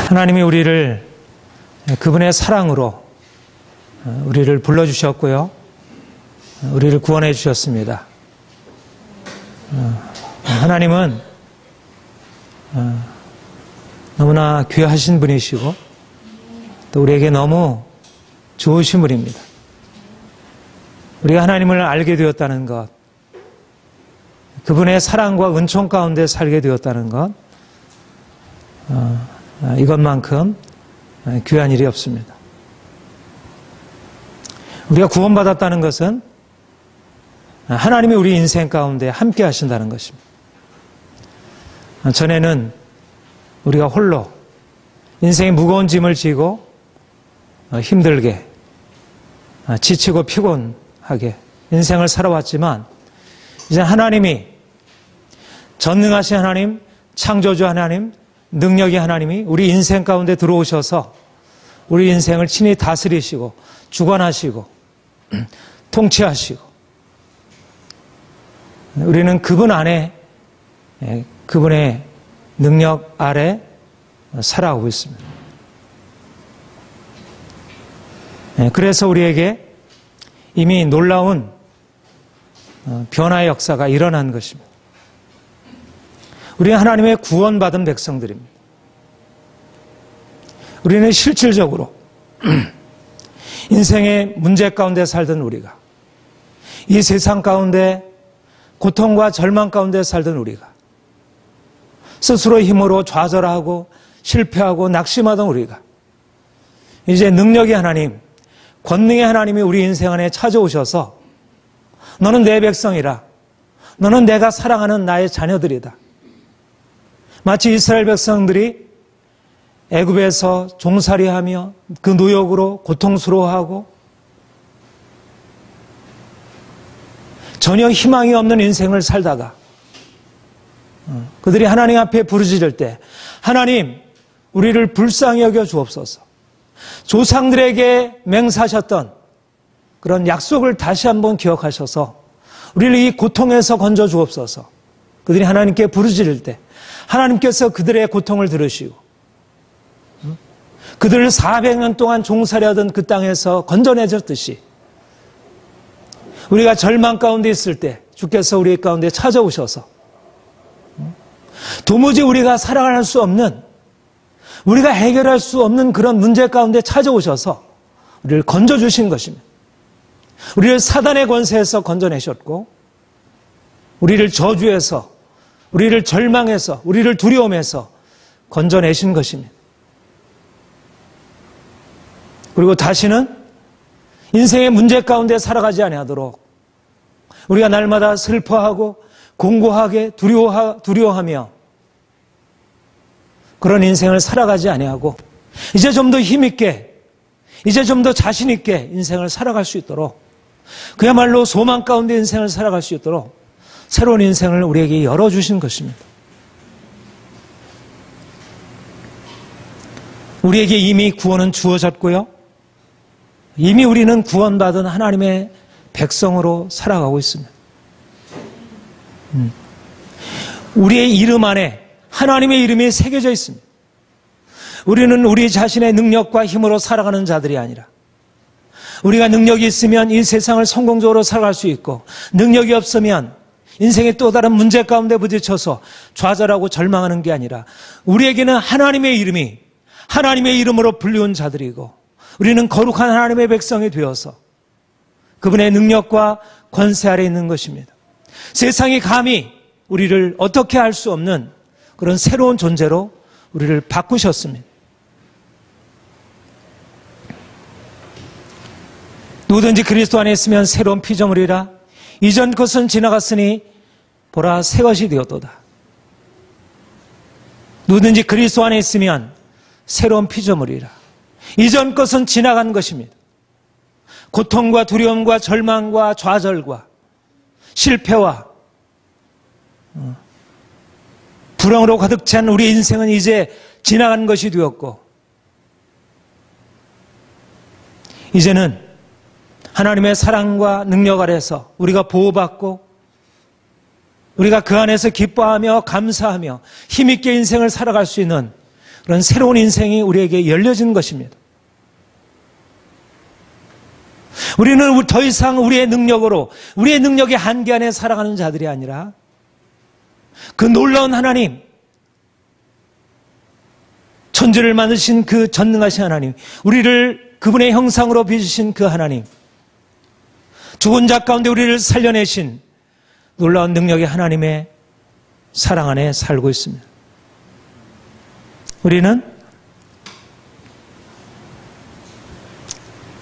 하나님이 우리를 그분의 사랑으로 우리를 불러주셨고요. 우리를 구원해 주셨습니다. 하나님은 너무나 귀하신 분이시고 또 우리에게 너무 좋으신 분입니다. 우리가 하나님을 알게 되었다는 것, 그분의 사랑과 은총 가운데 살게 되었다는 것, 이것만큼 귀한 일이 없습니다. 우리가 구원받았다는 것은 하나님이 우리 인생 가운데 함께 하신다는 것입니다. 전에는 우리가 홀로 인생의 무거운 짐을 지고 힘들게 지치고 피곤하게 인생을 살아왔지만 이제 하나님이 전능하신 하나님, 창조주 하나님, 능력의 하나님이 우리 인생 가운데 들어오셔서 우리 인생을 친히 다스리시고 주관하시고 통치하시고 우리는 그분 안에 그분의 능력 아래 살아가고 있습니다. 그래서 우리에게 이미 놀라운 변화의 역사가 일어난 것입니다. 우리는 하나님의 구원받은 백성들입니다. 우리는 실질적으로 인생의 문제 가운데 살던 우리가, 이 세상 가운데 고통과 절망 가운데 살던 우리가, 스스로의 힘으로 좌절하고 실패하고 낙심하던 우리가 이제 능력의 하나님, 권능의 하나님이 우리 인생 안에 찾아오셔서 너는 내 백성이라, 너는 내가 사랑하는 나의 자녀들이다. 마치 이스라엘 백성들이 애굽에서 종살이하며 그 노역으로 고통스러워하고 전혀 희망이 없는 인생을 살다가 그들이 하나님 앞에 부르짖을 때 하나님 우리를 불쌍히 여겨 주옵소서, 조상들에게 맹세하셨던 그런 약속을 다시 한번 기억하셔서 우리를 이 고통에서 건져 주옵소서. 그들이 하나님께 부르짖을 때 하나님께서 그들의 고통을 들으시고 그들을 400년 동안 종살이하던 그 땅에서 건져내셨듯이 우리가 절망 가운데 있을 때 주께서 우리 가운데 찾아오셔서 도무지 우리가 살아갈 수 없는, 우리가 해결할 수 없는 그런 문제 가운데 찾아오셔서 우리를 건져주신 것입니다. 우리를 사단의 권세에서 건져내셨고 우리를 저주해서, 우리를 절망해서, 우리를 두려움해서 건져내신 것입니다. 그리고 다시는 인생의 문제 가운데 살아가지 아니하도록 우리가 날마다 슬퍼하고 공고하게 두려워하며 그런 인생을 살아가지 아니하고 이제 좀 더 힘있게, 이제 좀 더 자신있게 인생을 살아갈 수 있도록, 그야말로 소망 가운데 인생을 살아갈 수 있도록 새로운 인생을 우리에게 열어주신 것입니다. 우리에게 이미 구원은 주어졌고요, 이미 우리는 구원받은 하나님의 백성으로 살아가고 있습니다. 우리의 이름 안에 하나님의 이름이 새겨져 있습니다. 우리는 우리 자신의 능력과 힘으로 살아가는 자들이 아니라 우리가 능력이 있으면 이 세상을 성공적으로 살아갈 수 있고 능력이 없으면 인생의 또 다른 문제 가운데 부딪혀서 좌절하고 절망하는 게 아니라 우리에게는 하나님의 이름이 하나님의 이름으로 불리운 자들이고 우리는 거룩한 하나님의 백성이 되어서 그분의 능력과 권세 아래 있는 것입니다. 세상이 감히 우리를 어떻게 할 수 없는 그런 새로운 존재로 우리를 바꾸셨습니다. 누구든지 그리스도 안에 있으면 새로운 피조물이라, 이전 것은 지나갔으니 보라 새 것이 되었도다. 누구든지 그리스도 안에 있으면 새로운 피조물이라, 이전 것은 지나간 것입니다. 고통과 두려움과 절망과 좌절과 실패와 불행으로 가득 찬 우리 인생은 이제 지나간 것이 되었고 이제는 하나님의 사랑과 능력 아래서 우리가 보호받고 우리가 그 안에서 기뻐하며 감사하며 힘있게 인생을 살아갈 수 있는 그런 새로운 인생이 우리에게 열려진 것입니다. 우리는 더 이상 우리의 능력으로, 우리의 능력의 한계 안에 살아가는 자들이 아니라 그 놀라운 하나님, 천지를 만드신 그 전능하신 하나님, 우리를 그분의 형상으로 빚으신 그 하나님, 죽은 자 가운데 우리를 살려내신 놀라운 능력의 하나님의 사랑 안에 살고 있습니다. 우리는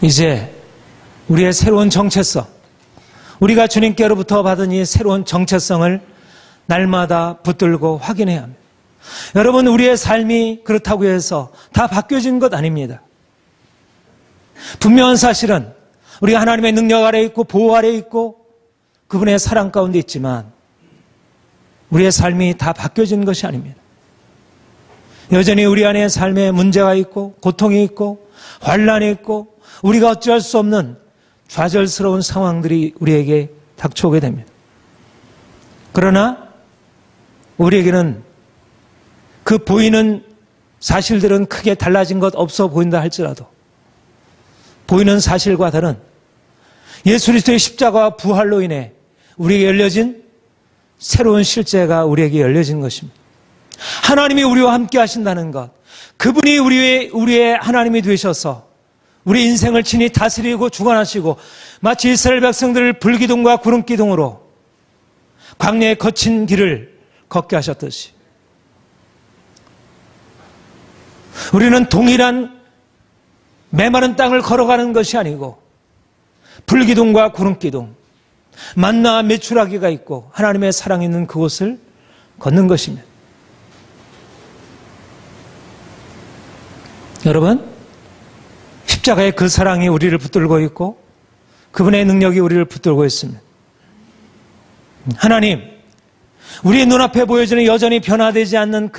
이제 우리의 새로운 정체성, 우리가 주님께로부터 받은 이 새로운 정체성을 날마다 붙들고 확인해야 합니다. 여러분, 우리의 삶이 그렇다고 해서 다 바뀌어진 것 아닙니다. 분명한 사실은 우리가 하나님의 능력 아래 있고 보호 아래 있고 그분의 사랑 가운데 있지만 우리의 삶이 다 바뀌어진 것이 아닙니다. 여전히 우리 안에 삶에 문제가 있고 고통이 있고 환난이 있고 우리가 어찌할 수 없는 좌절스러운 상황들이 우리에게 닥쳐오게 됩니다. 그러나 우리에게는 그 보이는 사실들은 크게 달라진 것 없어 보인다 할지라도 보이는 사실과 다른 예수 그리스도의 십자가와 부활로 인해 우리에게 열려진 새로운 실제가 우리에게 열려진 것입니다. 하나님이 우리와 함께 하신다는 것, 그분이 우리의 하나님이 되셔서 우리 인생을 친히 다스리고 주관하시고 마치 이스라엘 백성들을 불기둥과 구름기둥으로 광야의 거친 길을 걷게 하셨듯이 우리는 동일한 메마른 땅을 걸어가는 것이 아니고 불기둥과 구름기둥, 만나와 메추라기가 있고 하나님의 사랑이 있는 그곳을 걷는 것입니다. 여러분, 십자가의 그 사랑이 우리를 붙들고 있고 그분의 능력이 우리를 붙들고 있습니다. 하나님, 우리의 눈앞에 보여지는 여전히 변화되지 않는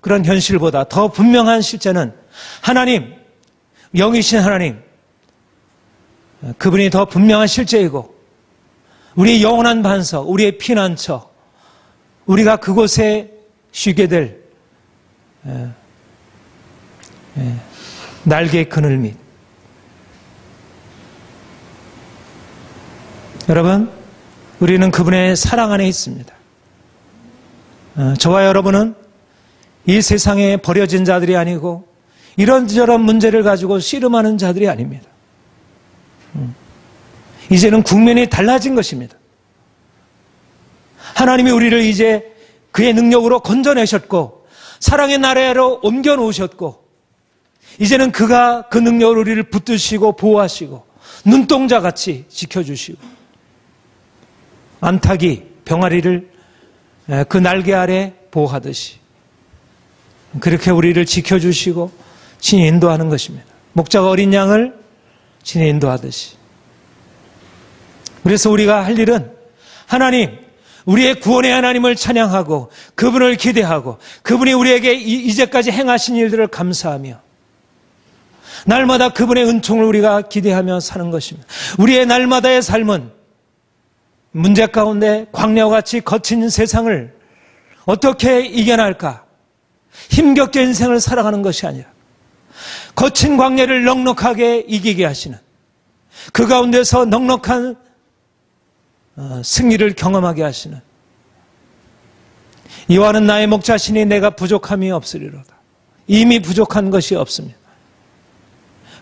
그런 현실보다 더 분명한 실제는 하나님, 영이신 하나님, 그분이 더 분명한 실제이고 우리의 영원한 반석, 우리의 피난처, 우리가 그곳에 쉬게 될 날개의 그늘 밑. 여러분, 우리는 그분의 사랑 안에 있습니다. 저와 여러분은 이 세상에 버려진 자들이 아니고 이런저런 문제를 가지고 씨름하는 자들이 아닙니다. 이제는 국면이 달라진 것입니다. 하나님이 우리를 이제 그의 능력으로 건져내셨고 사랑의 나라로 옮겨 놓으셨고 이제는 그가 그 능력으로 우리를 붙드시고 보호하시고 눈동자같이 지켜주시고 암탉이 병아리를 그 날개 아래 보호하듯이 그렇게 우리를 지켜주시고 친히 인도하는 것입니다. 목자가 어린 양을 친히 인도하듯이. 그래서 우리가 할 일은 하나님, 우리의 구원의 하나님을 찬양하고 그분을 기대하고 그분이 우리에게 이제까지 행하신 일들을 감사하며 날마다 그분의 은총을 우리가 기대하며 사는 것입니다. 우리의 날마다의 삶은 문제 가운데 광야와 같이 거친 세상을 어떻게 이겨낼까? 힘겹게 인생을 살아가는 것이 아니라 거친 광야를 넉넉하게 이기게 하시는 그 가운데서 넉넉한 승리를 경험하게 하시는 이와는 나의 목자시니 내가 부족함이 없으리로다. 이미 부족한 것이 없습니다.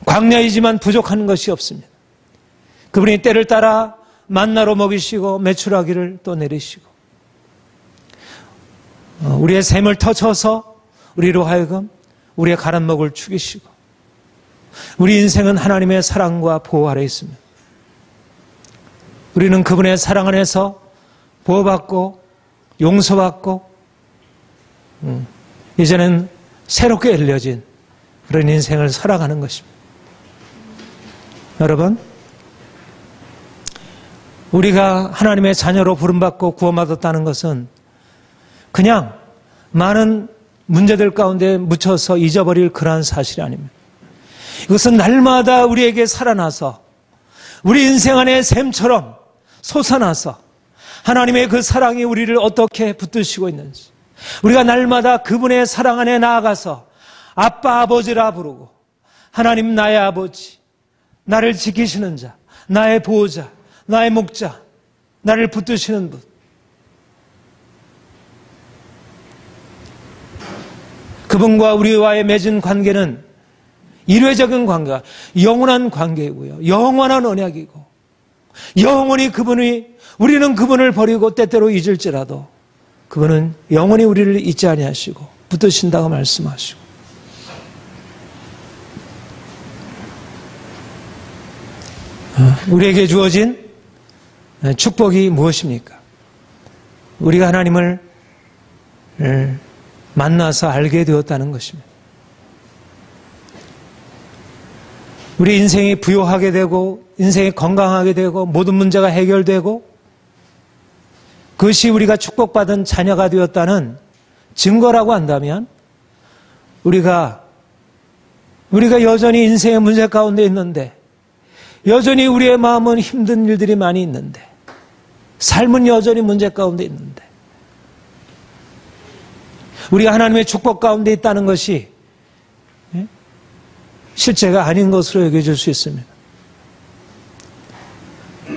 광야이지만 부족한 것이 없습니다. 그분이 때를 따라 만나로 먹이시고 메추라기를 또 내리시고 우리의 샘을 터쳐서 우리로 하여금 우리의 가란 먹을 죽이시고 우리 인생은 하나님의 사랑과 보호 아래 있습니다. 우리는 그분의 사랑 안에서 보호받고 용서받고 이제는 새롭게 열려진 그런 인생을 살아가는 것입니다. 여러분, 우리가 하나님의 자녀로 부름받고 구원받았다는 것은 그냥 많은 문제들 가운데 묻혀서 잊어버릴 그러한 사실이 아닙니다. 이것은 날마다 우리에게 살아나서 우리 인생 안에 샘처럼 솟아나서 하나님의 그 사랑이 우리를 어떻게 붙드시고 있는지 우리가 날마다 그분의 사랑 안에 나아가서 아빠 아버지라 부르고 하나님 나의 아버지, 나를 지키시는 자, 나의 보호자, 나의 목자, 나를 붙드시는 분. 그분과 우리와의 맺은 관계는 일회적인 관계가 영원한 관계이고요. 영원한 언약이고 영원히 우리는 그분을 버리고 때때로 잊을지라도 그분은 영원히 우리를 잊지 아니하시고 붙드신다고 말씀하시고 우리에게 주어진 축복이 무엇입니까? 우리가 하나님을 만나서 알게 되었다는 것입니다. 우리 인생이 부유하게 되고 인생이 건강하게 되고 모든 문제가 해결되고 그것이 우리가 축복받은 자녀가 되었다는 증거라고 한다면 우리가 여전히 인생의 문제 가운데 있는데 여전히 우리의 마음은 힘든 일들이 많이 있는데 삶은 여전히 문제 가운데 있는데 우리가 하나님의 축복 가운데 있다는 것이 실제가 아닌 것으로 여겨질 수 있습니다.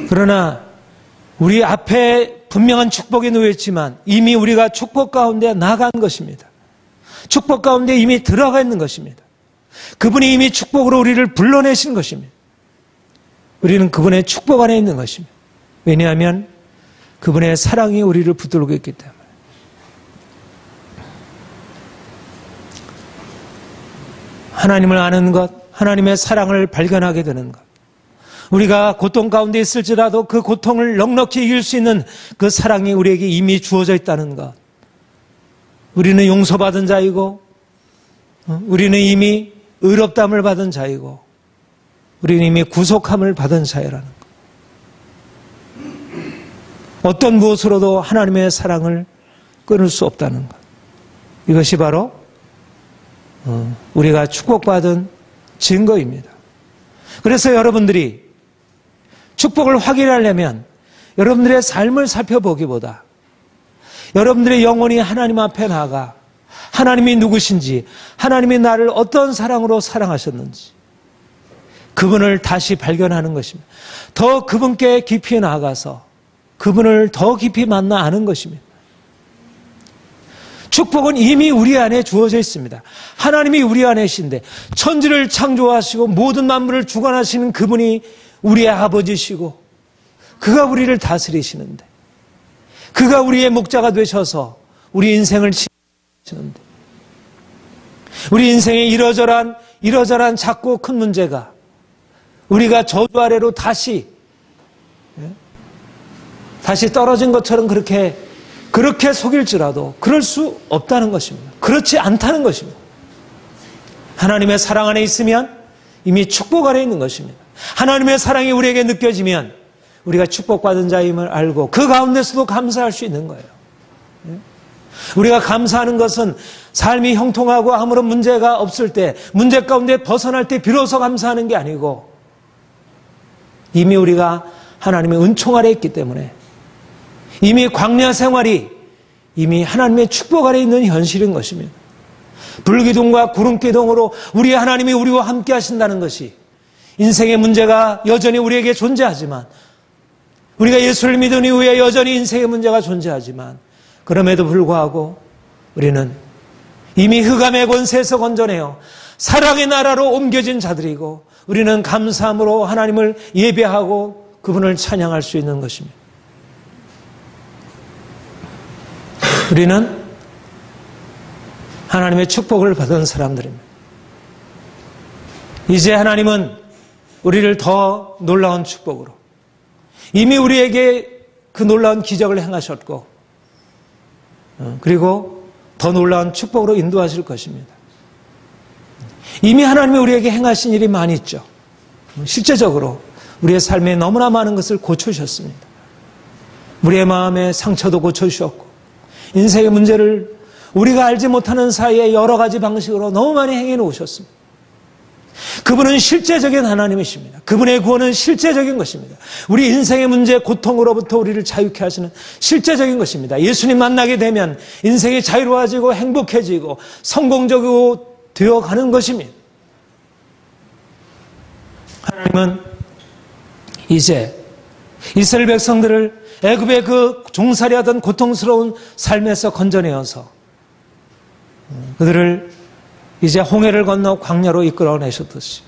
그러나 우리 앞에 분명한 축복이 놓여있지만 이미 우리가 축복 가운데 나간 것입니다. 축복 가운데 이미 들어가 있는 것입니다. 그분이 이미 축복으로 우리를 불러내신 것입니다. 우리는 그분의 축복 안에 있는 것입니다. 왜냐하면 그분의 사랑이 우리를 붙들고 있기 때문에. 하나님을 아는 것, 하나님의 사랑을 발견하게 되는 것. 우리가 고통 가운데 있을지라도 그 고통을 넉넉히 이길 수 있는 그 사랑이 우리에게 이미 주어져 있다는 것. 우리는 용서받은 자이고 우리는 이미 의롭다함을 받은 자이고 우리는 이미 구속함을 받은 자이라는 것. 어떤 무엇으로도 하나님의 사랑을 끊을 수 없다는 것. 이것이 바로 우리가 축복받은 증거입니다. 그래서 여러분들이 축복을 확인하려면 여러분들의 삶을 살펴보기보다 여러분들의 영혼이 하나님 앞에 나가 하나님이 누구신지 하나님이 나를 어떤 사랑으로 사랑하셨는지 그분을 다시 발견하는 것입니다. 더 그분께 깊이 나아가서 그분을 더 깊이 만나 아는 것입니다. 축복은 이미 우리 안에 주어져 있습니다. 하나님이 우리 안에 계신데 천지를 창조하시고 모든 만물을 주관하시는 그분이 우리의 아버지시고 그가 우리를 다스리시는데 그가 우리의 목자가 되셔서 우리 인생을 지키시는데 우리 인생의 이러저러한 작고 큰 문제가 우리가 저주 아래로 다시 떨어진 것처럼 그렇게 속일지라도 그럴 수 없다는 것입니다. 그렇지 않다는 것입니다. 하나님의 사랑 안에 있으면 이미 축복 안에 있는 것입니다. 하나님의 사랑이 우리에게 느껴지면 우리가 축복받은 자임을 알고 그 가운데서도 감사할 수 있는 거예요. 우리가 감사하는 것은 삶이 형통하고 아무런 문제가 없을 때 문제 가운데 벗어날 때 비로소 감사하는 게 아니고 이미 우리가 하나님의 은총 아래 있기 때문에 이미 광야 생활이 이미 하나님의 축복 아래 있는 현실인 것입니다. 불기둥과 구름기둥으로 우리 하나님이 우리와 함께 하신다는 것이 인생의 문제가 여전히 우리에게 존재하지만 우리가 예수를 믿은 이후에 여전히 인생의 문제가 존재하지만 그럼에도 불구하고 우리는 이미 흑암의 권세에서 건져내어 사랑의 나라로 옮겨진 자들이고 우리는 감사함으로 하나님을 예배하고 그분을 찬양할 수 있는 것입니다. 우리는 하나님의 축복을 받은 사람들입니다. 이제 하나님은 우리를 더 놀라운 축복으로 이미 우리에게 그 놀라운 기적을 행하셨고 그리고 더 놀라운 축복으로 인도하실 것입니다. 이미 하나님이 우리에게 행하신 일이 많이 있죠. 실제적으로 우리의 삶에 너무나 많은 것을 고쳐주셨습니다. 우리의 마음의 상처도 고쳐주셨고 인생의 문제를 우리가 알지 못하는 사이에 여러 가지 방식으로 너무 많이 행해 놓으셨습니다. 그분은 실제적인 하나님이십니다. 그분의 구원은 실제적인 것입니다. 우리 인생의 문제, 고통으로부터 우리를 자유케 하시는 실제적인 것입니다. 예수님 만나게 되면 인생이 자유로워지고 행복해지고 성공적이고 되어가는 것입니다. 하나님은 이제 이스라엘 백성들을 애굽의 그 종살이하던 고통스러운 삶에서 건져내어서 그들을 이제 홍해를 건너 광야로 이끌어내셨듯이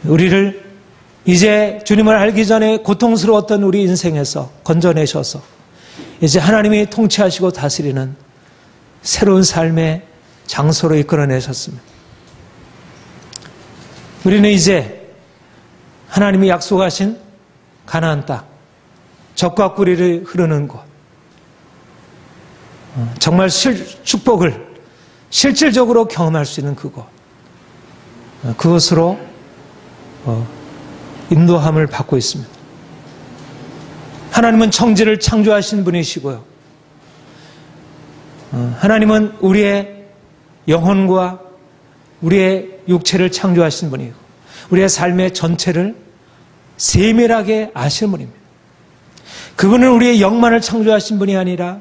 우리를 이제 주님을 알기 전에 고통스러웠던 우리 인생에서 건져내셔서 이제 하나님이 통치하시고 다스리는 새로운 삶의 장소로 이끌어내셨습니다. 우리는 이제 하나님이 약속하신 가나안 땅, 젖과 꿀이 흐르는 곳, 정말 축복을 실질적으로 경험할 수 있는 그곳, 그것으로 인도함을 받고 있습니다. 하나님은 청지를 창조하신 분이시고요. 하나님은 우리의 영혼과 우리의 육체를 창조하신 분이고 우리의 삶의 전체를 세밀하게 아시는 분입니다. 그분은 우리의 영만을 창조하신 분이 아니라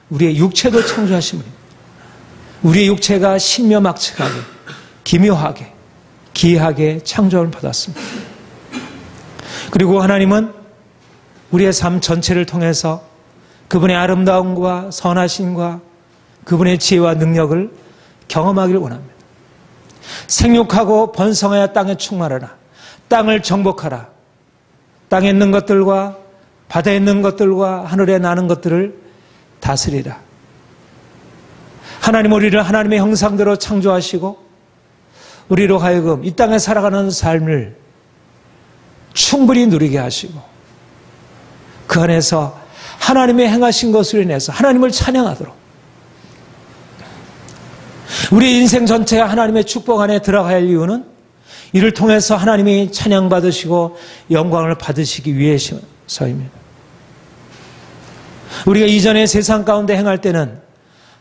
우리의 육체도 창조하신 분입니다. 우리의 육체가 신묘막측하게, 기묘하게, 기이하게 창조를 받았습니다. 그리고 하나님은 우리의 삶 전체를 통해서 그분의 아름다움과 선하심과 그분의 지혜와 능력을 경험하기를 원합니다. 생육하고 번성하여 땅에 충만하라. 땅을 정복하라. 땅에 있는 것들과 바다에 있는 것들과 하늘에 나는 것들을 다스리라. 하나님 우리를 하나님의 형상대로 창조하시고 우리로 하여금 이 땅에 살아가는 삶을 충분히 누리게 하시고 그 안에서 하나님의 행하신 것으로 인해서 하나님을 찬양하도록 우리 인생 전체가 하나님의 축복 안에 들어가야 할 이유는 이를 통해서 하나님이 찬양받으시고 영광을 받으시기 위해서입니다. 우리가 이전에 세상 가운데 행할 때는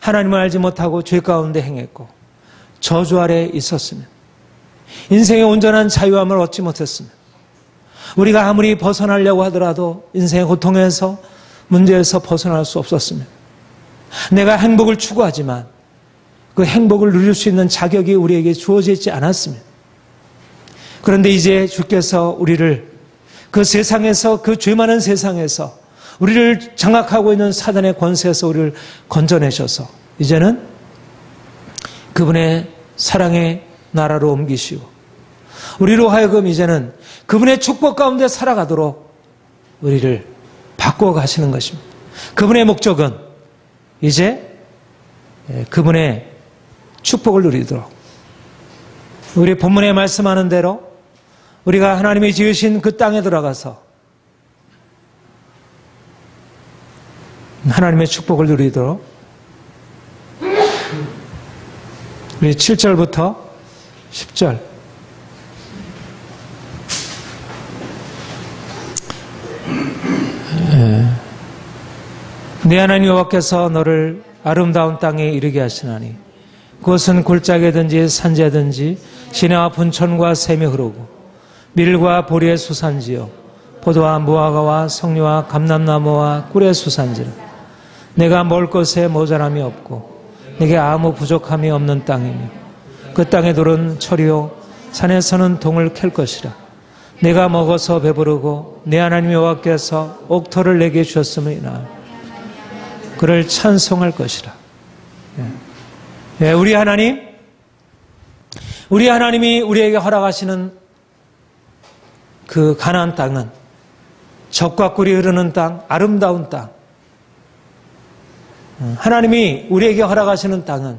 하나님을 알지 못하고 죄 가운데 행했고 저주 아래 있었으면 인생의 온전한 자유함을 얻지 못했습니다. 우리가 아무리 벗어나려고 하더라도 인생의 고통에서 문제에서 벗어날 수 없었습니다. 내가 행복을 추구하지만 그 행복을 누릴 수 있는 자격이 우리에게 주어져 있지 않았습니다. 그런데 이제 주께서 우리를 그 세상에서 그 죄 많은 세상에서 우리를 장악하고 있는 사단의 권세에서 우리를 건져내셔서 이제는 그분의 사랑의 나라로 옮기시고 우리로 하여금 이제는 그분의 축복 가운데 살아가도록 우리를 바꾸어 가시는 것입니다. 그분의 목적은 이제 그분의 축복을 누리도록 우리 본문에 말씀하는 대로 우리가 하나님이 지으신 그 땅에 들어가서 하나님의 축복을 누리도록 우리 7절부터 10절 내 하나님 여호와께서 너를 아름다운 땅에 이르게 하시나니 그것은 골짜기든지 산지든지 시내와 분천과 샘이 흐르고 밀과 보리의 수산지요 포도와 무화과와 석류와 감람나무와 꿀의 수산지라 내가 먹을 것에 모자람이 없고 내게 아무 부족함이 없는 땅이며 그 땅의 돌은 철이요 산에서는 동을 캘 것이라 내가 먹어서 배부르고 내 하나님 여호와께서 옥토를 내게 주셨음이나 그를 찬송할 것이라. 우리 하나님이 우리에게 허락하시는 그 가나안 땅은 젖과 꿀이 흐르는 땅, 아름다운 땅. 하나님이 우리에게 허락하시는 땅은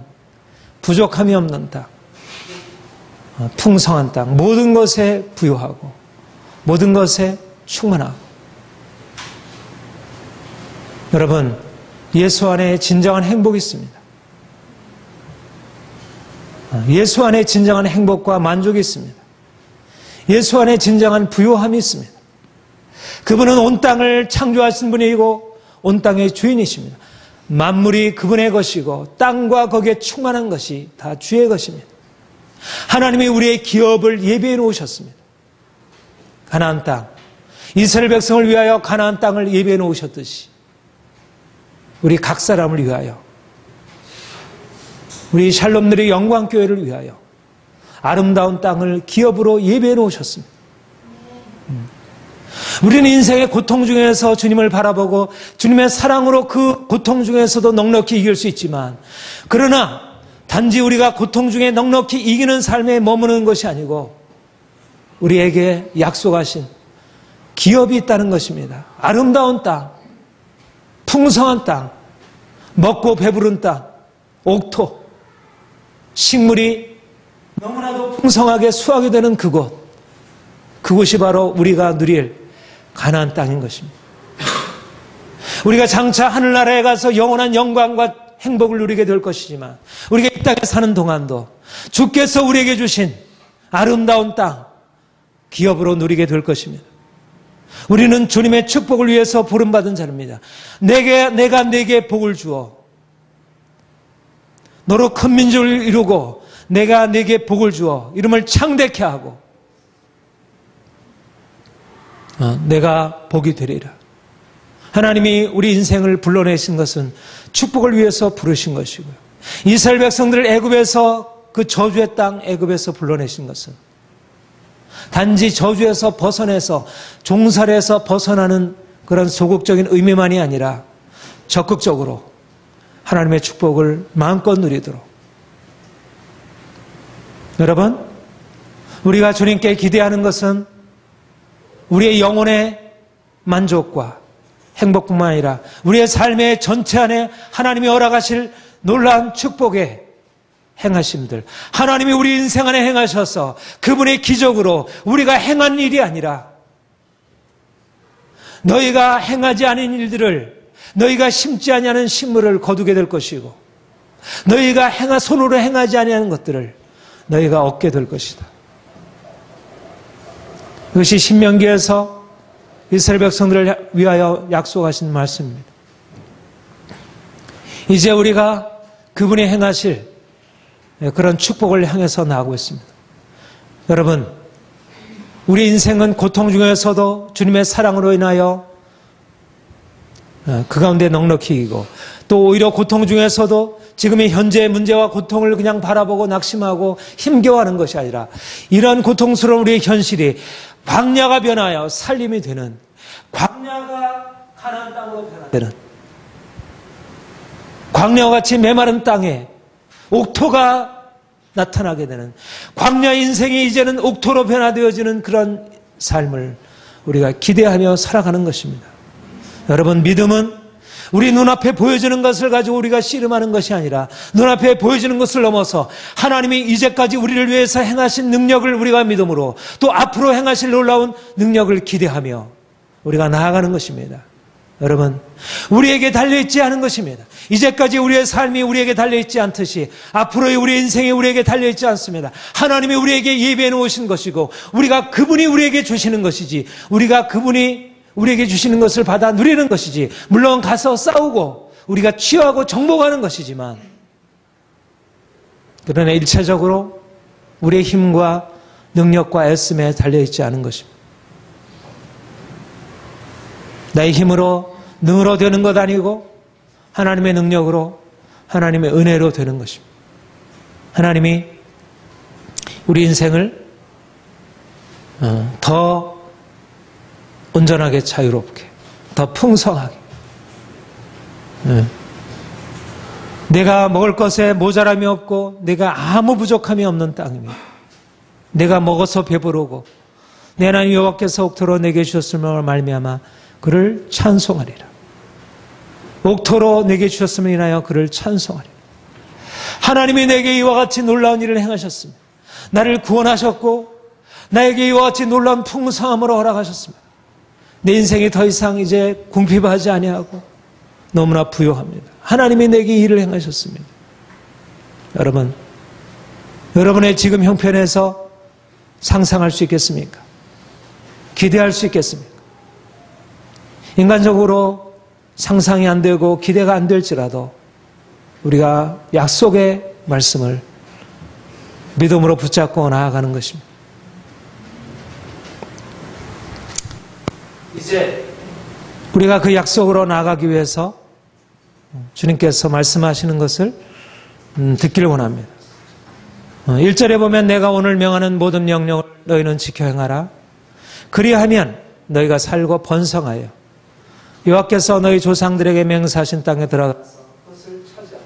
부족함이 없는 땅, 풍성한 땅, 모든 것에 부유하고 모든 것에 충만하고. 여러분, 예수 안에 진정한 행복이 있습니다. 예수 안에 진정한 행복과 만족이 있습니다. 예수 안에 진정한 부요함이 있습니다. 그분은 온 땅을 창조하신 분이고 온 땅의 주인이십니다. 만물이 그분의 것이고 땅과 거기에 충만한 것이 다 주의 것입니다. 하나님이 우리의 기업을 예비해 놓으셨습니다. 가나안 땅, 이스라엘 백성을 위하여 가나안 땅을 예비해 놓으셨듯이 우리 각 사람을 위하여 우리 샬롬들의 영광교회를 위하여 아름다운 땅을 기업으로 예배해 놓으셨습니다. 우리는 인생의 고통 중에서 주님을 바라보고 주님의 사랑으로 그 고통 중에서도 넉넉히 이길 수 있지만, 그러나 단지 우리가 고통 중에 넉넉히 이기는 삶에 머무는 것이 아니고 우리에게 약속하신 기업이 있다는 것입니다. 아름다운 땅, 풍성한 땅, 먹고 배부른 땅, 옥토, 식물이 너무나도 풍성하게 수확이 되는 그곳이 바로 우리가 누릴 가나안 땅인 것입니다. 우리가 장차 하늘나라에 가서 영원한 영광과 행복을 누리게 될 것이지만, 우리가 이 땅에 사는 동안도 주께서 우리에게 주신 아름다운 땅, 기업으로 누리게 될 것입니다. 우리는 주님의 축복을 위해서 부름받은 자입니다. 내가 네게 복을 주어 너로 큰 민족을 이루고 내가 네게 복을 주어 이름을 창대케 하고 내가 복이 되리라. 하나님이 우리 인생을 불러내신 것은 축복을 위해서 부르신 것이고요. 이스라엘 백성들을 애굽에서, 그 저주의 땅 애굽에서 불러내신 것은 단지 저주에서 벗어내서 종살에서 벗어나는 그런 소극적인 의미만이 아니라 적극적으로 하나님의 축복을 마음껏 누리도록. 여러분, 우리가 주님께 기대하는 것은 우리의 영혼의 만족과 행복뿐만 아니라 우리의 삶의 전체 안에 하나님이 허락하실 놀라운 축복의 행하심들, 하나님이 우리 인생 안에 행하셔서 그분의 기적으로 우리가 행한 일이 아니라 너희가 행하지 않은 일들을, 너희가 심지 아니하는 식물을 거두게 될 것이고 너희가 손으로 행하지 아니하는 것들을 너희가 얻게 될 것이다. 그것이 신명기에서 이스라엘 백성들을 위하여 약속하신 말씀입니다. 이제 우리가 그분이 행하실 그런 축복을 향해서 나아가고 있습니다. 여러분, 우리 인생은 고통 중에서도 주님의 사랑으로 인하여 그 가운데 넉넉히 이기고, 또 오히려 고통 중에서도 지금의 현재의 문제와 고통을 그냥 바라보고 낙심하고 힘겨워하는 것이 아니라 이러한 고통스러운 우리의 현실이 광야가 변하여 살림이 되는, 광야가 가나안 땅으로 변화되는, 광야와 같이 메마른 땅에 옥토가 나타나게 되는, 광야 인생이 이제는 옥토로 변화되어지는 그런 삶을 우리가 기대하며 살아가는 것입니다. 여러분, 믿음은 우리 눈앞에 보여지는 것을 가지고 우리가 씨름하는 것이 아니라 눈앞에 보여지는 것을 넘어서 하나님이 이제까지 우리를 위해서 행하신 능력을 우리가 믿음으로, 또 앞으로 행하실 놀라운 능력을 기대하며 우리가 나아가는 것입니다. 여러분, 우리에게 달려있지 않은 것입니다. 이제까지 우리의 삶이 우리에게 달려있지 않듯이 앞으로의 우리의 인생이 우리에게 달려있지 않습니다. 하나님이 우리에게 예비해 놓으신 것이고 우리가 그분이 우리에게 주시는 것이지, 우리가 그분이 우리에게 주시는 것을 받아 누리는 것이지, 물론 가서 싸우고 우리가 취하고 정복하는 것이지만, 그러나 일차적으로 우리의 힘과 능력과 애씀에 달려있지 않은 것입니다. 나의 힘으로 능으로 되는 것 아니고 하나님의 능력으로, 하나님의 은혜로 되는 것입니다. 하나님이 우리 인생을 더 온전하게, 자유롭게, 더 풍성하게, 내가 먹을 것에 모자람이 없고 내가 아무 부족함이 없는 땅이며 내가 먹어서 배부르고 내 하나님 여호와께서 옥토로 내게 주셨음을 말미암아 그를 찬송하리라. 옥토로 내게 주셨음을 인하여 그를 찬송하리라. 하나님이 내게 이와 같이 놀라운 일을 행하셨습니다. 나를 구원하셨고 나에게 이와 같이 놀라운 풍성함으로 허락하셨습니다. 내 인생이 더 이상 이제 궁핍하지 아니하고 너무나 부요합니다. 하나님이 내게 일을 행하셨습니다. 여러분, 여러분의 지금 형편에서 상상할 수 있겠습니까? 기대할 수 있겠습니까? 인간적으로 상상이 안 되고 기대가 안 될지라도 우리가 약속의 말씀을 믿음으로 붙잡고 나아가는 것입니다. 이제 우리가 그 약속으로 나아가기 위해서 주님께서 말씀하시는 것을 듣기를 원합니다. 1절에 보면 내가 오늘 명하는 모든 명령을 너희는 지켜 행하라. 그리하면 너희가 살고 번성하여 여호와께서 너희 조상들에게 맹세하신 땅에 들어가서 그것을 차지하라.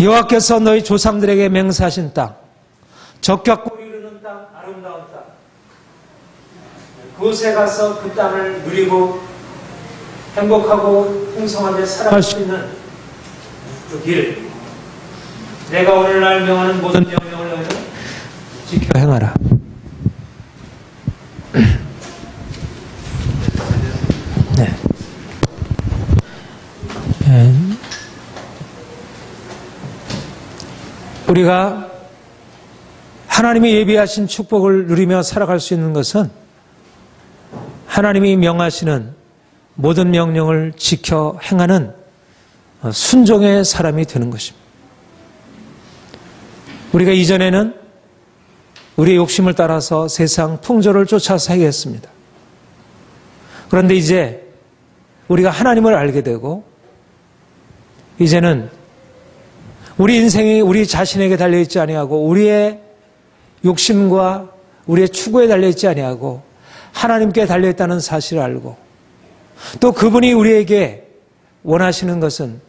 여호와께서 너희 조상들에게 맹세하신 땅, 적격고 이르는 땅, 아름다운 땅, 그곳에 가서 그 땅을 누리고 행복하고 풍성하게 살아갈 수 있는 그 길, 내가 오늘날 명하는 모든 명령을 너희는 지켜 행하라. 네. 우리가 하나님이 예비하신 축복을 누리며 살아갈 수 있는 것은 하나님이 명하시는 모든 명령을 지켜 행하는 순종의 사람이 되는 것입니다. 우리가 이전에는 우리의 욕심을 따라서 세상 풍조를 쫓아서 행했습니다. 그런데 이제 우리가 하나님을 알게 되고 이제는 우리 인생이 우리 자신에게 달려있지 아니하고 우리의 욕심과 우리의 추구에 달려있지 아니하고 하나님께 달려있다는 사실을 알고 또 그분이 우리에게 원하시는 것은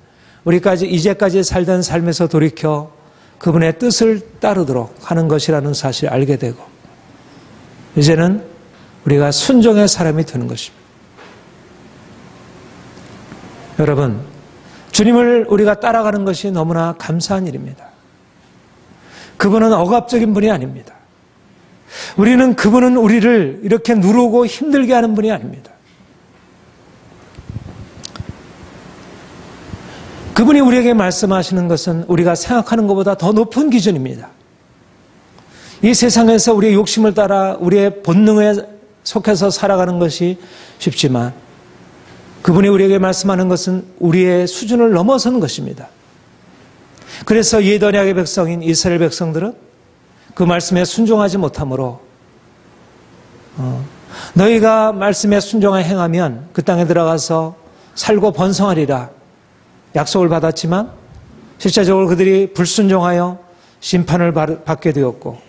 우리까지 이제까지 살던 삶에서 돌이켜 그분의 뜻을 따르도록 하는 것이라는 사실을 알게 되고 이제는 우리가 순종의 사람이 되는 것입니다. 여러분, 주님을 우리가 따라가는 것이 너무나 감사한 일입니다. 그분은 억압적인 분이 아닙니다. 그분은 우리를 이렇게 누르고 힘들게 하는 분이 아닙니다. 그분이 우리에게 말씀하시는 것은 우리가 생각하는 것보다 더 높은 기준입니다. 이 세상에서 우리의 욕심을 따라 우리의 본능에 속해서 살아가는 것이 쉽지만 그분이 우리에게 말씀하는 것은 우리의 수준을 넘어서는 것입니다. 그래서 옛 언약의 백성인 이스라엘 백성들은 그 말씀에 순종하지 못하므로 너희가 말씀에 순종하여 행하면 그 땅에 들어가서 살고 번성하리라 약속을 받았지만 실제적으로 그들이 불순종하여 심판을 받게 되었고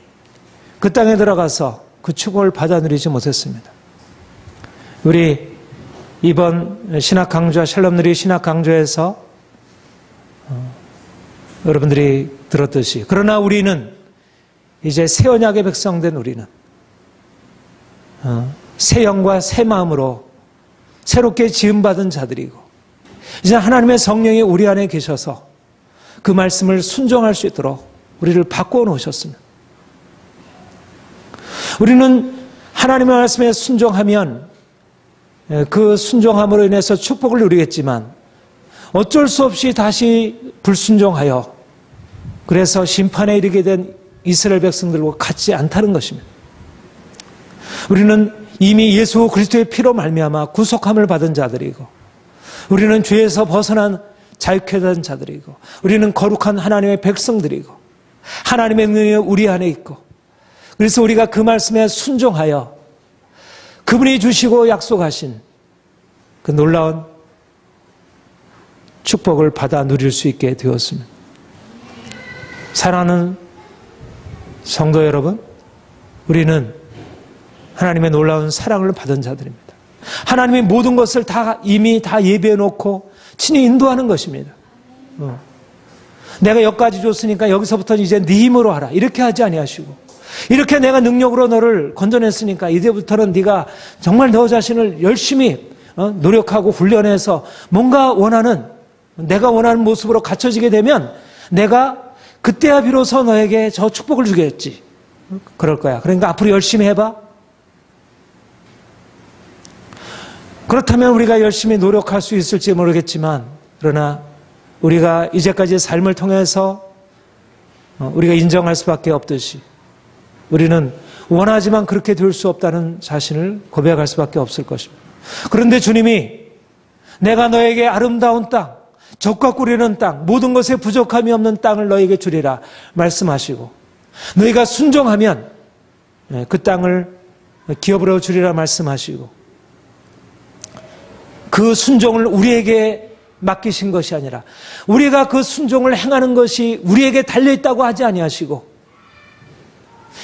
그 땅에 들어가서 그 축복을 받아 누리지 못했습니다. 우리 이번 신학 강좌 샬롬누리 신학 강좌에서 여러분들이 들었듯이 그러나 우리는 이제 새 언약의 백성된 우리는 새 영과 새 마음으로 새롭게 지음받은 자들이고 이제 하나님의 성령이 우리 안에 계셔서 그 말씀을 순종할 수 있도록 우리를 바꾸어 놓으셨습니다. 우리는 하나님의 말씀에 순종하면 그 순종함으로 인해서 축복을 누리겠지만 어쩔 수 없이 다시 불순종하여 그래서 심판에 이르게 된 이스라엘 백성들과 같지 않다는 것입니다. 우리는 이미 예수 그리스도의 피로 말미암아 구속함을 받은 자들이고 우리는 죄에서 벗어난 자유케 된 자들이고 우리는 거룩한 하나님의 백성들이고 하나님의 능력이 우리 안에 있고 그래서 우리가 그 말씀에 순종하여 그분이 주시고 약속하신 그 놀라운 축복을 받아 누릴 수 있게 되었습니다. 사랑하는 성도 여러분, 우리는 하나님의 놀라운 사랑을 받은 자들입니다. 하나님의 모든 것을 이미 다 예비해 놓고 친히 인도하는 것입니다. 내가 여기까지 줬으니까 여기서부터는 이제 네 힘으로 하라. 이렇게 하지 아니하시고 이렇게 내가 능력으로 너를 건져냈으니까 이제부터는 네가 정말 너 자신을 열심히 노력하고 훈련해서 뭔가 내가 원하는 모습으로 갖춰지게 되면 내가 그때야 비로소 너에게 저 축복을 주겠지. 그럴 거야. 그러니까 앞으로 열심히 해봐. 그렇다면 우리가 열심히 노력할 수 있을지 모르겠지만 그러나 우리가 이제까지의 삶을 통해서 우리가 인정할 수밖에 없듯이 우리는 원하지만 그렇게 될 수 없다는 자신을 고백할 수밖에 없을 것입니다. 그런데 주님이 내가 너에게 아름다운 땅, 적과 꿀이는 땅, 모든 것에 부족함이 없는 땅을 너에게 주리라 말씀하시고 너희가 순종하면 그 땅을 기업으로 주리라 말씀하시고 그 순종을 우리에게 맡기신 것이 아니라 우리가 그 순종을 행하는 것이 우리에게 달려있다고 하지 아니하시고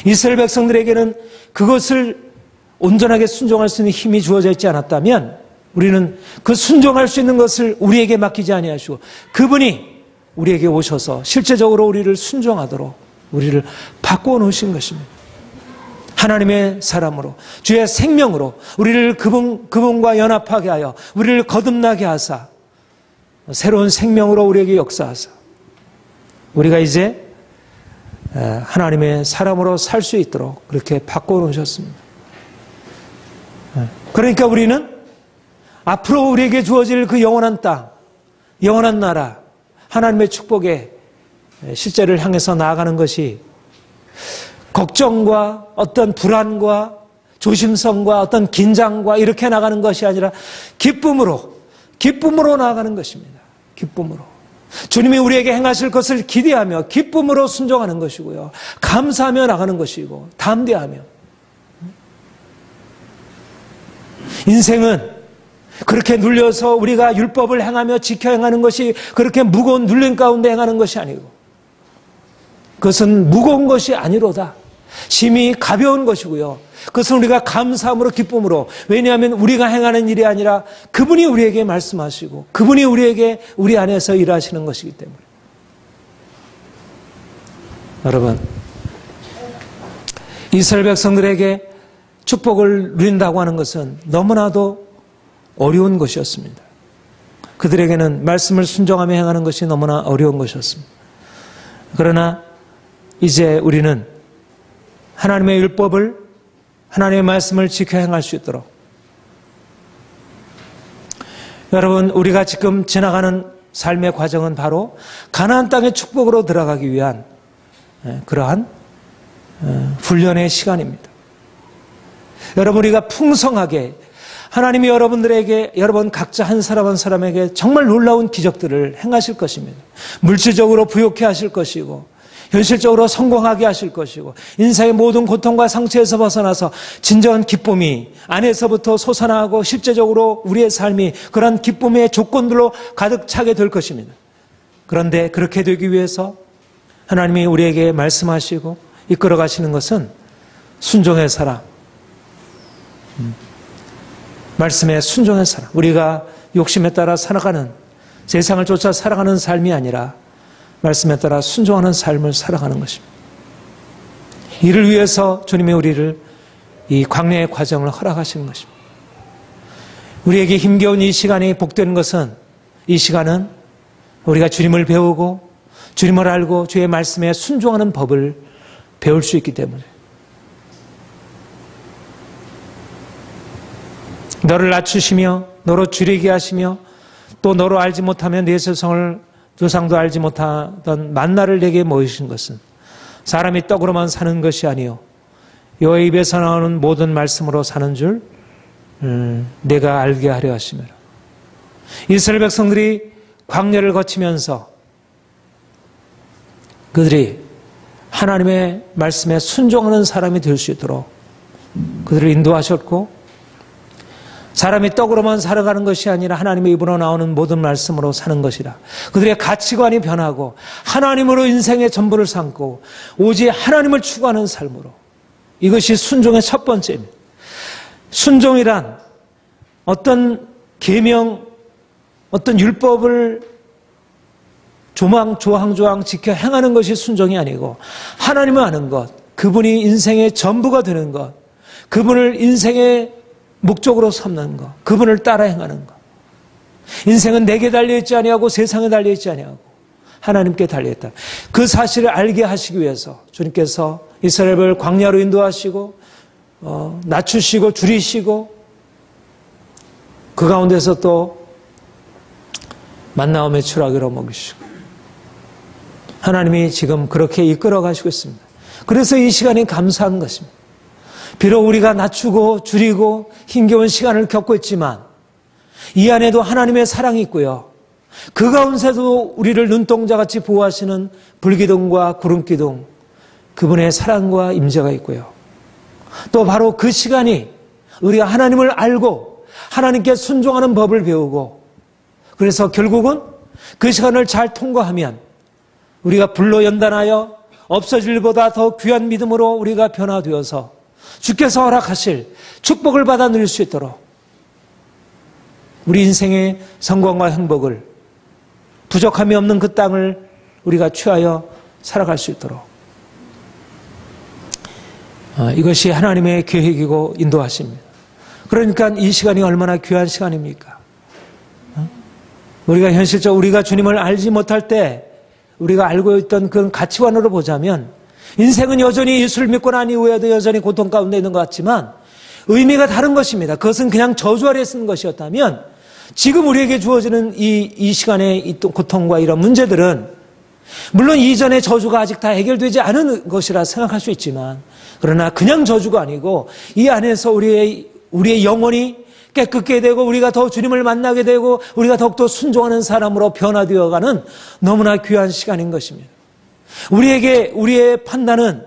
이스라엘 백성들에게는 그것을 온전하게 순종할 수 있는 힘이 주어져 있지 않았다면 우리는 그 순종할 수 있는 것을 우리에게 맡기지 아니하시고 그분이 우리에게 오셔서 실제적으로 우리를 순종하도록 우리를 바꾸어 놓으신 것입니다. 하나님의 사람으로 주의 생명으로 우리를 그분과 연합하게 하여 우리를 거듭나게 하사 새로운 생명으로 우리에게 역사하사 우리가 이제 하나님의 사람으로 살 수 있도록 그렇게 바꾸어 놓으셨습니다. 그러니까 우리는 앞으로 우리에게 주어질 그 영원한 땅, 영원한 나라, 하나님의 축복의 실제를 향해서 나아가는 것이 걱정과 어떤 불안과 조심성과 어떤 긴장과 이렇게 나가는 것이 아니라 기쁨으로 나아가는 것입니다. 기쁨으로. 주님이 우리에게 행하실 것을 기대하며 기쁨으로 순종하는 것이고요. 감사하며 나가는 것이고 담대하며. 인생은 그렇게 눌려서 우리가 율법을 행하며 지켜 행하는 것이 그렇게 무거운 눌림 가운데 행하는 것이 아니고 그것은 무거운 것이 아니로다. 심히 가벼운 것이고요. 그것은 우리가 감사함으로 기쁨으로 왜냐하면 우리가 행하는 일이 아니라 그분이 우리에게 말씀하시고 그분이 우리에게 우리 안에서 일하시는 것이기 때문에 여러분 이스라엘 백성들에게 축복을 누린다고 하는 것은 너무나도 어려운 것이었습니다. 그들에게는 말씀을 순종하며 행하는 것이 너무나 어려운 것이었습니다. 그러나 이제 우리는 하나님의 율법을 하나님의 말씀을 지켜 행할 수 있도록 여러분 우리가 지금 지나가는 삶의 과정은 바로 가나안 땅의 축복으로 들어가기 위한 그러한 훈련의 시간입니다. 여러분 우리가 풍성하게 하나님이 여러분들에게 여러분 각자 한 사람 한 사람에게 정말 놀라운 기적들을 행하실 것입니다. 물질적으로 부욕해 하실 것이고 현실적으로 성공하게 하실 것이고 인생의 모든 고통과 상처에서 벗어나서 진정한 기쁨이 안에서부터 솟아나고 실제적으로 우리의 삶이 그런 기쁨의 조건들로 가득 차게 될 것입니다. 그런데 그렇게 되기 위해서 하나님이 우리에게 말씀하시고 이끌어 가시는 것은 순종의 사람, 말씀에 순종의 사람, 우리가 욕심에 따라 살아가는 세상을 쫓아 살아가는 삶이 아니라 말씀에 따라 순종하는 삶을 살아가는 것입니다. 이를 위해서 주님이 우리를 이 광야의 과정을 허락하시는 것입니다. 우리에게 힘겨운 이 시간이 복되는 것은 이 시간은 우리가 주님을 배우고 주님을 알고 주의 말씀에 순종하는 법을 배울 수 있기 때문에 너를 낮추시며 너로 줄이게 하시며 또 너로 알지 못하면 내 세상을 조상도 알지 못하던 만나를 내게 모이신 것은 사람이 떡으로만 사는 것이 아니요 여호와의 입에서 나오는 모든 말씀으로 사는 줄 내가 알게 하려 하시며 이스라엘 백성들이 광야를 거치면서 그들이 하나님의 말씀에 순종하는 사람이 될 수 있도록 그들을 인도하셨고 사람이 떡으로만 살아가는 것이 아니라 하나님의 입으로 나오는 모든 말씀으로 사는 것이라. 그들의 가치관이 변하고 하나님으로 인생의 전부를 삼고 오직 하나님을 추구하는 삶으로. 이것이 순종의 첫 번째입니다. 순종이란 어떤 계명, 어떤 율법을 조항조항 지켜 행하는 것이 순종이 아니고 하나님을 아는 것, 그분이 인생의 전부가 되는 것, 그분을 인생의 목적으로 삼는 것, 그분을 따라 행하는 것. 인생은 내게 달려있지 아니하고 세상에 달려있지 아니하고 하나님께 달려있다. 그 사실을 알게 하시기 위해서 주님께서 이스라엘을 광야로 인도하시고 낮추시고 줄이시고 그 가운데서 또 만나와 메추라기로 먹이시고 하나님이 지금 그렇게 이끌어 가시고 있습니다. 그래서 이 시간이 감사한 것입니다. 비록 우리가 낮추고 줄이고 힘겨운 시간을 겪고 있지만 이 안에도 하나님의 사랑이 있고요. 그 가운데서도 우리를 눈동자같이 보호하시는 불기둥과 구름기둥, 그분의 사랑과 임재가 있고요. 또 바로 그 시간이 우리가 하나님을 알고 하나님께 순종하는 법을 배우고 그래서 결국은 그 시간을 잘 통과하면 우리가 불로 연단하여 없어질 일보다 더 귀한 믿음으로 우리가 변화되어서 주께서 허락하실 축복을 받아 누릴 수 있도록 우리 인생의 성공과 행복을 부족함이 없는 그 땅을 우리가 취하여 살아갈 수 있도록 이것이 하나님의 계획이고 인도하십니다. 그러니까 이 시간이 얼마나 귀한 시간입니까? 우리가 현실적으로 우리가 주님을 알지 못할 때 우리가 알고 있던 그런 가치관으로 보자면 인생은 여전히 예수를 믿고 난 이후에도 여전히 고통 가운데 있는 것 같지만 의미가 다른 것입니다. 그것은 그냥 저주 아래 쓰는 것이었다면 지금 우리에게 주어지는 이 시간의 이 고통과 이런 문제들은 물론 이전의 저주가 아직 다 해결되지 않은 것이라 생각할 수 있지만 그러나 그냥 저주가 아니고 이 안에서 우리의 영혼이 깨끗게 되고 우리가 더 주님을 만나게 되고 우리가 더욱더 순종하는 사람으로 변화되어가는 너무나 귀한 시간인 것입니다. 우리의 판단은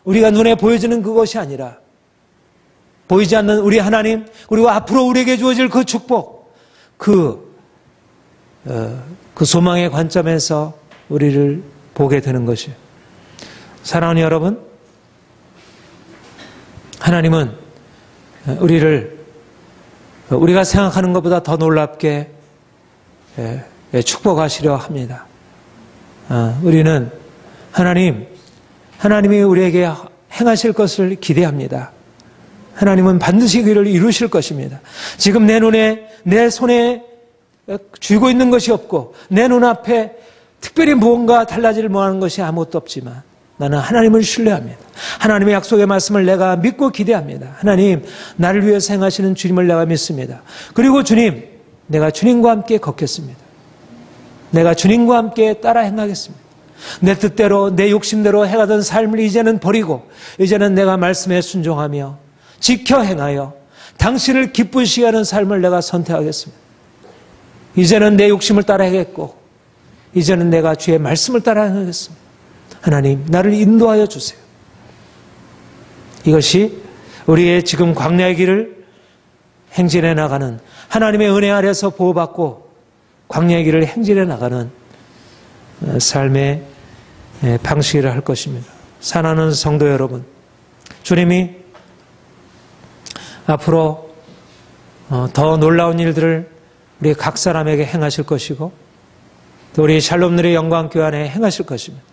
우리가 눈에 보여지는 그것이 아니라 보이지 않는 우리 하나님 그리고 앞으로 우리에게 주어질 그 축복 그 소망의 관점에서 우리를 보게 되는 것이에요. 사랑하는 여러분, 하나님은 우리가 생각하는 것보다 더 놀랍게 축복하시려 합니다. 우리는 하나님이 우리에게 행하실 것을 기대합니다. 하나님은 반드시 그 일을 이루실 것입니다. 지금 내 손에 쥐고 있는 것이 없고 내 눈앞에 특별히 무언가 달라질 만한 것이 아무것도 없지만 나는 하나님을 신뢰합니다. 하나님의 약속의 말씀을 내가 믿고 기대합니다. 하나님, 나를 위해서 행하시는 주님을 내가 믿습니다. 그리고 주님, 내가 주님과 함께 걷겠습니다. 내가 주님과 함께 따라 행하겠습니다. 내 뜻대로 내 욕심대로 해가던 삶을 이제는 버리고 이제는 내가 말씀에 순종하며 지켜 행하여 당신을 기쁘시게 하는 삶을 내가 선택하겠습니다. 이제는 내 욕심을 따라 하겠고 이제는 내가 주의 말씀을 따라 행하겠습니다. 하나님, 나를 인도하여 주세요. 이것이 우리의 지금 광야의 길을 행진해 나가는 하나님의 은혜 아래서 보호받고 광야의 길을 행진해 나가는 삶의 방식이라 할 것입니다. 사랑하는 성도 여러분, 주님이 앞으로 더 놀라운 일들을 우리 각 사람에게 행하실 것이고 또 우리 샬롬들의 영광교회 안에 행하실 것입니다.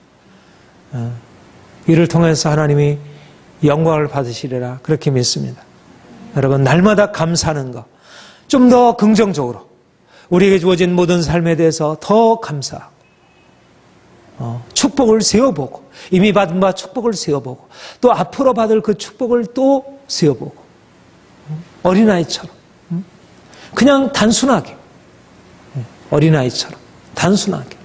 이를 통해서 하나님이 영광을 받으시리라 그렇게 믿습니다. 여러분, 날마다 감사하는 것, 좀 더 긍정적으로 우리에게 주어진 모든 삶에 대해서 더 감사하고 축복을 세워보고 이미 받은 바 축복을 세워보고 또 앞으로 받을 그 축복을 또 세워보고 어린아이처럼 그냥 단순하게 어린아이처럼 단순하게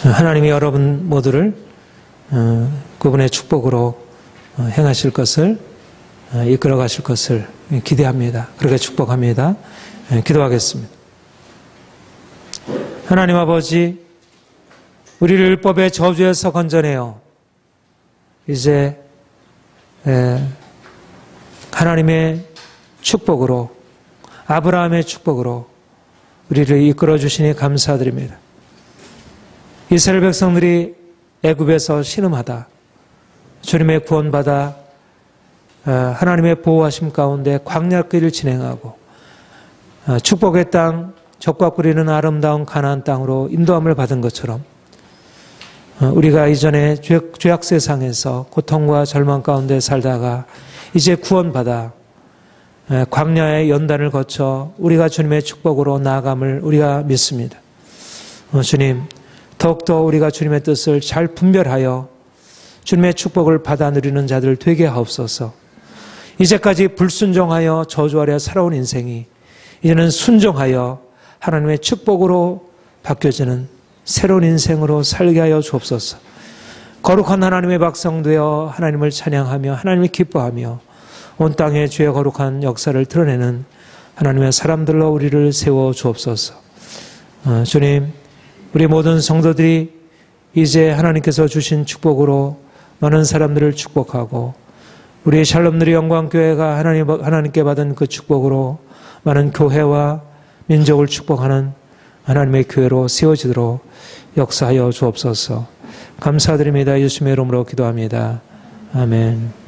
하나님이 여러분 모두를 그분의 축복으로 행하실 것을 이끌어 가실 것을 기대합니다. 그렇게 축복합니다. 기도하겠습니다. 하나님 아버지, 우리를 율법의 저주에서 건져내어 이제 하나님의 축복으로 아브라함의 축복으로 우리를 이끌어 주시니 감사드립니다. 이스라엘 백성들이 애굽에서 신음하다 주님의 구원받아 하나님의 보호하심 가운데 광야길을 진행하고 축복의 땅, 젖과 꿀이는 아름다운 가나안 땅으로 인도함을 받은 것처럼 우리가 이전에 죄악 세상에서 고통과 절망 가운데 살다가 이제 구원받아 광야의 연단을 거쳐 우리가 주님의 축복으로 나아감을 우리가 믿습니다. 주님, 더욱더 우리가 주님의 뜻을 잘 분별하여 주님의 축복을 받아 누리는 자들 되게 하옵소서. 이제까지 불순종하여 저주 아래 살아온 인생이 이제는 순종하여 하나님의 축복으로 바뀌어지는 새로운 인생으로 살게 하여 주옵소서. 거룩한 하나님의 백성 되어 하나님을 찬양하며 하나님을 기뻐하며 온 땅에 주의 거룩한 역사를 드러내는 하나님의 사람들로 우리를 세워 주옵소서. 주님, 우리 모든 성도들이 이제 하나님께서 주신 축복으로 많은 사람들을 축복하고 우리의 샬롬 누리 영광교회가 하나님께 받은 그 축복으로 많은 교회와 민족을 축복하는 하나님의 교회로 세워지도록 역사하여 주옵소서. 감사드립니다. 예수님의 이름으로 기도합니다. 아멘.